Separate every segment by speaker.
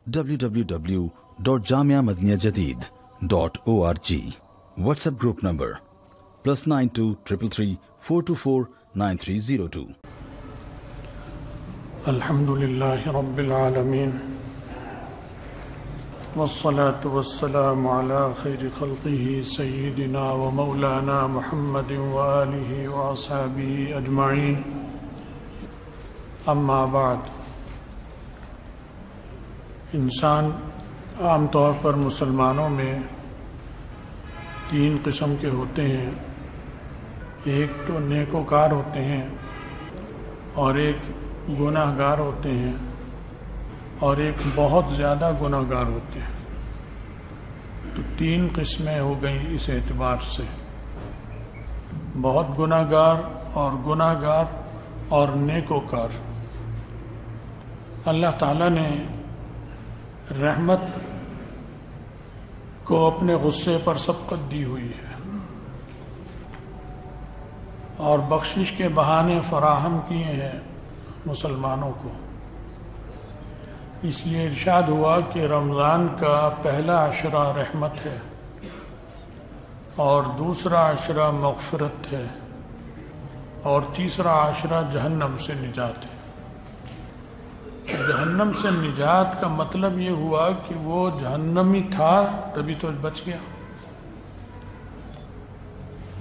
Speaker 1: www.jamiamadiniyajadid.org. WhatsApp group number +92 333 424 9302.
Speaker 2: الحمدللہ رب العالمین والصلاة والسلام على خیر خلقہ سیدنا و مولانا محمد وآلہ وأصحابہ اجمعین. اما بعد، انسان عام طور پر مسلمانوں میں 3 قسم کے ہوتے ہیں. ایک تو نیکوکار ہوتے ہیں، اور ایک گناہ گار ہوتے ہیں، اور ایک بہت زیادہ گناہ گار ہوتے ہیں. تو 3 قسمیں ہو گئیں اس اعتبار سے، بہت گناہ گار اور نیکوکار. اللہ تعالیٰ نے رحمت کو اپنے غصے پر سبقت دی ہوئی ہے اور بخشش کے بہانے فراہم کیے ہیں مسلمانوں کو. اس لیے ارشاد ہوا کہ رمضان کا پہلا عشرہ رحمت ہے اور دوسرا عشرہ مغفرت ہے اور تیسرا عشرہ جہنم سے نجات ہے. جہنم سے نجات کا مطلب یہ ہوا کہ وہ جہنمی تھا تبھی تو بچ گیا.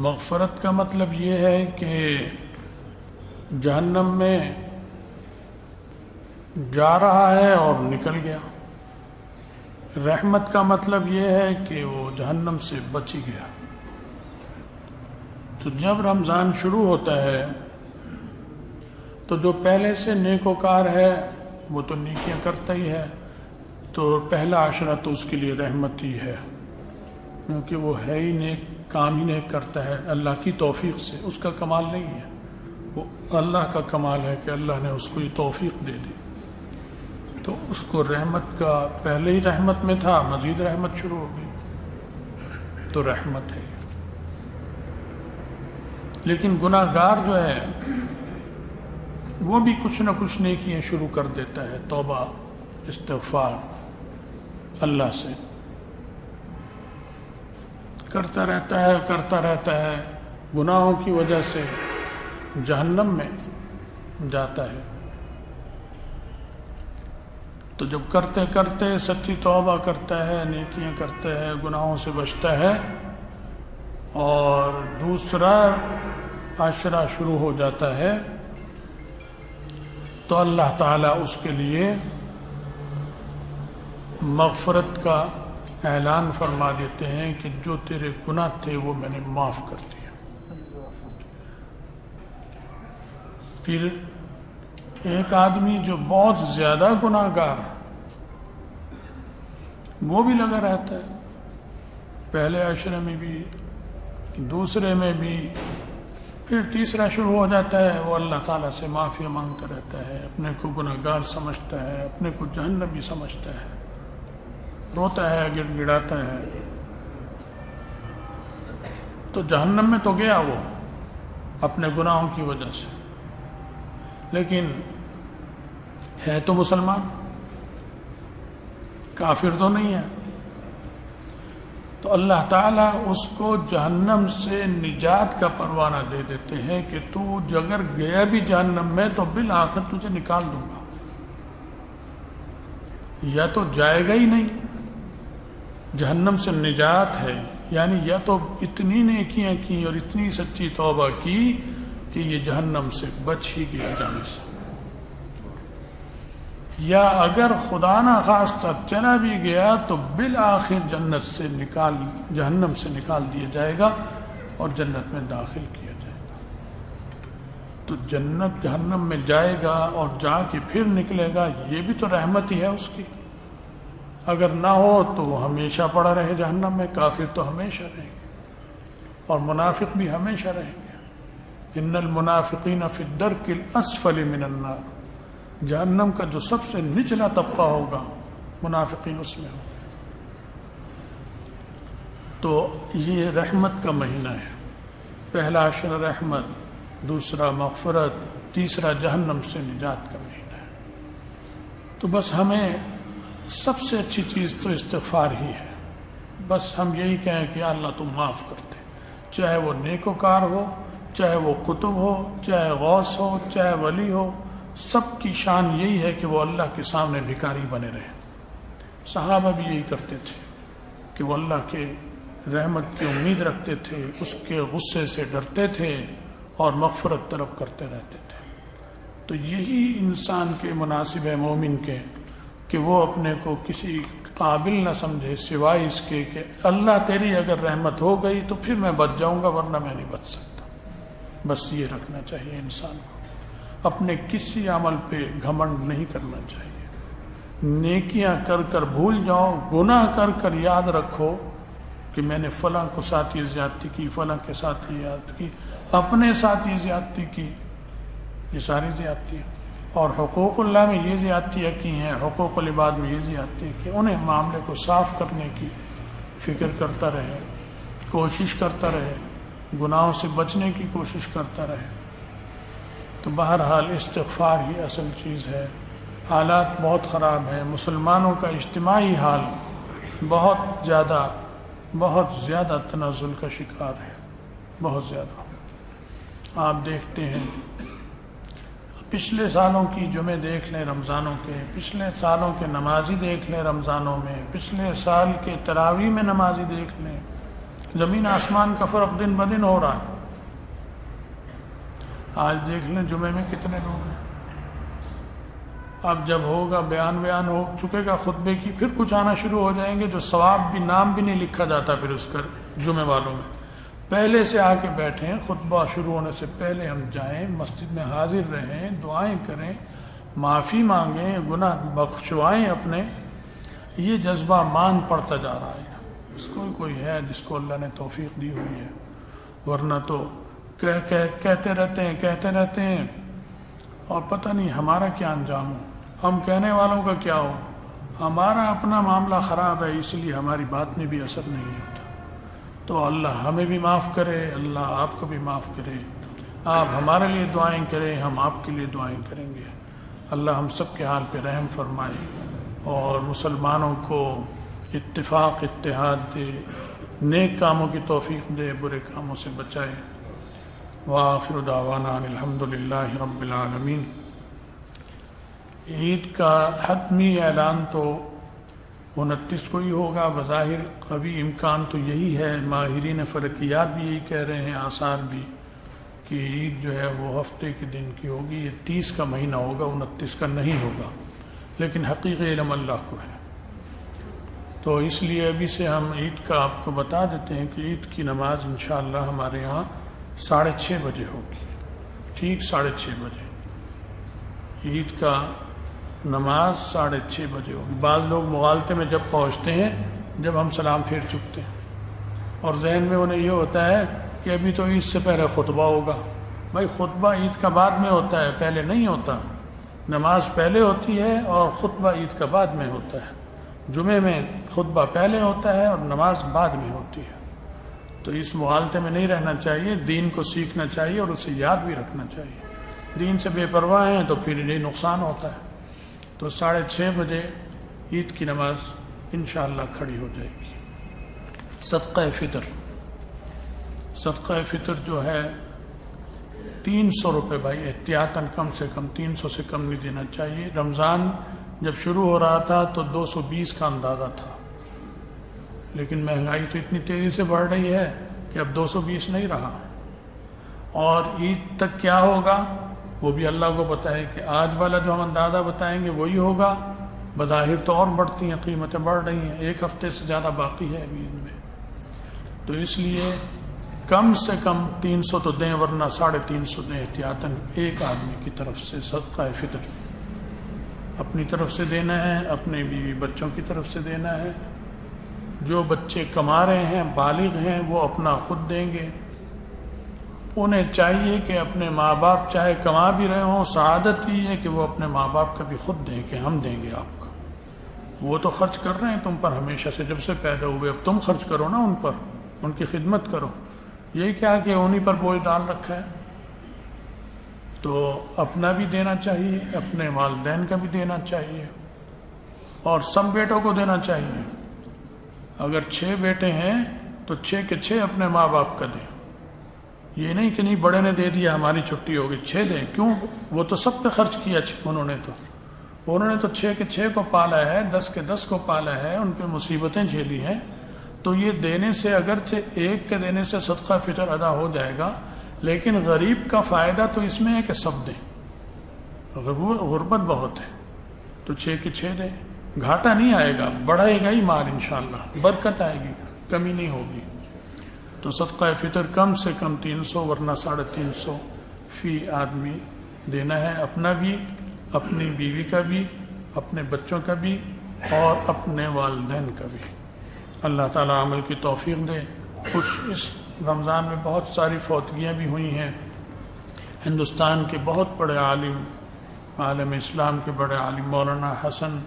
Speaker 2: مغفرت کا مطلب یہ ہے کہ جہنم میں جا رہا ہے اور نکل گیا. رحمت کا مطلب یہ ہے کہ وہ جہنم سے بچ گیا. تو جب رمضان شروع ہوتا ہے تو جو پہلے سے نیکوکار ہے وہ تو نیکیاں کرتا ہی ہے، تو پہلا عشرہ تو اس کے لیے رحمت ہی ہے، کیونکہ وہ ہے ہی نیک، کام ہی نیک کرتا ہے اللہ کی توفیق سے. اس کا کمال نہیں ہے، وہ اللہ کا کمال ہے کہ اللہ نے اس کو یہ توفیق دے دی. تو اس کو رحمت کا پہلے ہی رحمت میں تھا، مزید رحمت شروع ہو گئی تو رحمت ہے. لیکن گناہ گار جو ہے وہ بھی کچھ نہ کچھ نیکیاں شروع کر دیتا ہے، توبہ استغفار اللہ سے کرتا رہتا ہے. گناہوں کی وجہ سے جہنم میں جاتا ہے. تو جب کرتے کرتے سچی توبہ کرتا ہے، نیکیاں کرتا ہے، گناہوں سے بچتا ہے اور دوسرا عشرہ شروع ہو جاتا ہے تو اللہ تعالیٰ اس کے لیے مغفرت کا اعلان فرما دیتے ہیں کہ جو تیرے گناہ تھے وہ میں نے معاف کر دیا. پھر ایک آدمی جو بہت زیادہ گناہ گار وہ بھی لگا رہتا ہے، پہلے عشرے میں بھی، دوسرے میں بھی، پھر تیسرا شروع ہو جاتا ہے. وہ اللہ تعالیٰ سے معافی مانگتا رہتا ہے، اپنے کو گناہ گار سمجھتا ہے، اپنے کو جہنمی سمجھتا ہے، روتا ہے، گڑ گڑاتا ہے. تو جہنم میں تو گیا وہ اپنے گناہوں کی وجہ سے، لیکن ہے تو مسلمان، کافر تو نہیں ہے. تو اللہ تعالیٰ اس کو جہنم سے نجات کا پروانہ دے دیتے ہیں کہ تو اگر گیا بھی جہنم میں تو بالآخر تجھے نکال دوں گا. یا تو جائے گا ہی نہیں، جہنم سے نجات ہے، یعنی یا تو اتنی نیکیاں کی اور اتنی سچی توبہ کی کہ یہ جہنم سے بچ ہی گیا جانے سے، یا اگر خدا نہ خواستہ چلا بھی گیا تو بالآخر جہنم سے نکال دیا جائے گا اور جنت میں داخل کیا جائے گا. تو جہنم میں جائے گا اور جا کے پھر نکلے گا، یہ بھی تو رحمت ہی ہے اس کی. اگر نہ ہو تو وہ ہمیشہ پڑا رہے جہنم میں. کافر تو ہمیشہ رہیں گے اور منافق بھی ہمیشہ رہیں گے. ان المنافقین فی الدرک الاسفل من النار، جہنم کا جو سب سے نچلا طبقہ ہوگا منافقین اس میں ہوگا. تو یہ رحمت کا مہینہ ہے. پہلا عشرہ رحمت، دوسرا مغفرت، تیسرا جہنم سے نجات کا مہینہ ہے. تو بس ہمیں سب سے اچھی چیز تو استغفار ہی ہے. بس ہم یہی کہیں کہ یا اللہ تم معاف کر دے، چاہے وہ نیکوکار ہو، چاہے وہ قطب ہو، چاہے غوث ہو، چاہے ولی ہو، سب کی شان یہی ہے کہ وہ اللہ کے سامنے بھکاری بنے رہے. صحابہ بھی یہی کرتے تھے کہ وہ اللہ کے رحمت کی امید رکھتے تھے، اس کے غصے سے ڈرتے تھے اور مغفرت طلب کرتے رہتے تھے. تو یہی انسان کے مناسب ہے مومن کے کہ وہ اپنے کو کسی قابل نہ سمجھے سوائے اس کے کہ اللہ تیری اگر رحمت ہو گئی تو پھر میں بچ جاؤں گا، ورنہ میں نہیں بچ سکتا. بس یہ رکھنا چاہیے انسان کو، اپنے کسی عمل پہ گھمنڈ نہیں کرنا چاہیے. نیکیاں کر کر بھول جاؤ، گناہ کر کر یاد رکھو کہ میں نے فلاں کو ساتھ یہ زیادتی کی، فلاں کے ساتھ یہ زیادتی کی، اپنے ساتھ یہ زیادتی کی. یہ ساری زیادتی ہیں. اور حقوق اللہ میں یہ زیادتیاں کی ہیں، حقوق العباد میں یہ زیادتی کہ انہیں معاملے کو صاف کرنے کی فکر کرتا رہے، کوشش کرتا رہے، گناہوں سے بچنے کی کوشش کرتا رہے. تو بہرحال استغفار ہی اصل چیز ہے. حالات بہت خراب ہیں، مسلمانوں کا اجتماعی حال بہت زیادہ تنزل کا شکار ہے، بہت زیادہ. آپ دیکھتے ہیں پچھلے سالوں کی جمعے دیکھ لیں رمضانوں کے، پچھلے سالوں کے نمازی دیکھ لیں رمضانوں میں، پچھلے سال کے تراویح میں نمازی دیکھ لیں. زمین آسمان کا فرق دن بدن ہو رہا ہے. آج دیکھ لیں جمعے میں کتنے لوگ ہیں. اب جب ہوگا بیان ہو چکے گا خطبے کی، پھر کچھ آنا شروع ہو جائیں گے جو ثواب بھی نام بھی نہیں لکھا جاتا پھر اس کا جمعے والوں میں. پہلے سے آ کے بیٹھیں، خطبہ شروع ہونے سے پہلے ہم جائیں، مسجد میں حاضر رہیں، دعائیں کریں، معافی مانگیں، گناہ بخشوائیں اپنے. یہ جذبہ مان پڑتا جا رہا ہے. اس کو کوئی ہے جس کو اللہ نے توفیق دی ہوئی ہے، ورنہ تو کہتے رہتے ہیں اور پتہ نہیں ہمارا کیا انجام ہو، ہم کہنے والوں کا کیا ہو. ہمارا اپنا معاملہ خراب ہے، اس لیے ہماری بات میں بھی اثر نہیں ہوتا. تو اللہ ہمیں بھی معاف کرے، اللہ آپ کو بھی معاف کرے. آپ ہمارے لیے دعائیں کریں، ہم آپ کے لیے دعائیں کریں گے. اللہ ہم سب کے حال پہ رحم فرمائے اور مسلمانوں کو اتفاق اتحاد دے، نیک کاموں کی توفیق دے، برے کاموں سے بچائے. وآخر دعوانا ان الحمدللہ رب العالمین. عید کا حتمی اعلان تو 29 کو ہی ہوگا بظاہر. قوی امکان تو یہی ہے، ماہرین فلکیات بھی یہی کہہ رہے ہیں، آثار بھی، کہ عید جو ہے وہ ہفتے کے دن کی ہوگی. یہ 30 کا مہینہ ہوگا، 29 کا نہیں ہوگا. لیکن حقیقی علم اللہ کو ہے. تو اس لیے ابھی سے ہم عید کا آپ کو بتا دیتے ہیں کہ عید کی نماز انشاءاللہ ہمارے ہاں 6:30 بجے ہوگی. ٹھیک 6:30 بجے عید کا نماز 6:30 بجے ہوگی. بعض لوگ مغالطے میں جب پہنچتے ہیں جب ہم سلام پھیر چکتے ہیں، اور ذہن میں انہیں یہ ہوتا ہے کہ ابھی تو عید سے پہلے خطبہ ہوگا. بھائی خطبہ عید کا بعد میں ہوتا ہے، پہلے نہیں ہوتا. نماز پہلے ہوتی ہے اور خطبہ عید کا بعد میں ہوتا ہے. جمعے میں خطبہ پہلے ہوتا ہے اور نماز بعد میں ہوتی ہے. تو اس مغالطے میں نہیں رہنا چاہیے. دین کو سیکھنا چاہیے اور اسے یاد بھی رکھنا چاہیے. دین سے بے پرواہ ہیں تو پھر یہ نقصان ہوتا ہے. تو 6:30 بجے عید کی نماز انشاءاللہ کھڑی ہو جائے گی. صدقہ فطر جو ہے 300 روپے بھائی احتیاطاً، کم سے کم 300 سے کم نہیں دینا چاہیے. رمضان جب شروع ہو رہا تھا تو 220 کا اندازہ تھا، لیکن مہنگائی تو اتنی تیزی سے بڑھ رہی ہے کہ اب 220 نہیں رہا. اور عید تک کیا ہوگا وہ بھی اللہ کو پتہ ہے کہ آج والا جو ہم اندازہ بتائیں گے وہی ہوگا. بظاہر تو اور بڑھتی ہیں، قیمتیں بڑھ رہی ہیں، 1 ہفتے سے زیادہ باقی ہے ابھی عید میں. تو اس لیے کم سے کم 300 تو دیں، ورنہ 350 دیں احتیاطاً ایک آدمی کی طرف سے. صدقہ فطر اپنی طرف سے دینا ہے، اپنے بیوی بچوں کی طرف سے دینا ہے. جو بچے کما رہے ہیں بالغ ہیں وہ اپنا خود دیں گے. انہیں چاہیے کہ اپنے ماں باپ چاہے کما بھی رہے ہوں، سعادت ہی ہے کہ وہ اپنے ماں باپ کا بھی خود دیں کہ ہم دیں گے آپ کو. وہ تو خرچ کر رہے ہیں تم پر ہمیشہ سے، جب سے پیدا ہوئے. اب تم خرچ کرو نا ان پر، ان کی خدمت کرو. یہی کیا کہ انہی پر بوجھ ڈال رکھا ہے. تو اپنا بھی دینا چاہیے، اپنے والدین کا بھی دینا چاہیے. اور سب بیٹوں کو دینا چاہیے. اگر 6 بیٹے ہیں تو 6 کے 6 اپنے ماں باپ کا دیں. یہ نہیں کہ نہیں بڑے نے دے دیا ہماری چھٹی ہو گئی 6 دیں. کیوں؟ وہ تو سب پہ خرچ کیا انہوں نے تو 6 کے 6 کو پالا ہے، 10 کے 10 کو پالا ہے، ان پہ مصیبتیں جھیلی ہیں. تو یہ دینے سے اگرچہ ایک کے دینے سے صدقہ فطر ادا ہو جائے گا، لیکن غریب کا فائدہ تو اس میں ہے کہ سب دیں. غربت بہت ہے تو 6 کے 6 دیں. گھاٹا نہیں آئے گا، بڑھائے گا ہی مال، انشاءاللہ برکت آئے گی، کمی نہیں ہوگی. تو صدقہ فطر کم سے کم 300 ورنہ 350 فی آدمی دینا ہے، اپنا بھی، اپنی بیوی کا بھی، اپنے بچوں کا بھی اور اپنے والدین کا بھی. اللہ تعالیٰ عمل کی توفیق دے. کچھ اس رمضان میں بہت ساری فوتگیاں بھی ہوئی ہیں. ہندوستان کے بہت بڑے عالم اسلام کے بڑے عالم مولانا حسن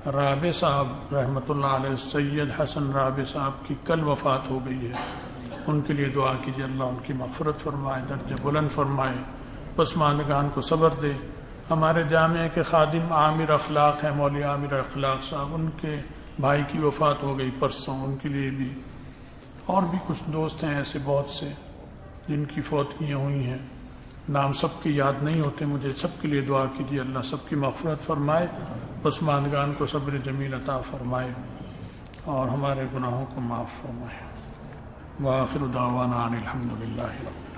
Speaker 2: رابع صاحب رحمۃ اللہ علیہ، سید حسن رابع صاحب کی کل وفات ہو گئی ہے. ان کے لیے دعا کیجیے، اللہ ان کی مغفرت فرمائے، درجہ بلند فرمائے، پسماندگان کو صبر دے. ہمارے جامعہ کے خادم عامر اخلاق ہیں، مولوی عامر اخلاق صاحب، ان کے بھائی کی وفات ہو گئی پرسوں. ان کے لیے بھی، اور بھی کچھ دوست ہیں ایسے بہت سے جن کی فوتگیاں ہوئی ہیں. نام سب کی یاد نہیں ہوتے مجھے. سب کے لیے دعا کیجیے، اللہ سب کی مغفرت فرمائے، پسماندگان کو صبر جمیل عطا فرمائے اور ہمارے گناہوں کو معاف فرمائے. وآخر دعوانا ان الحمد للہ رب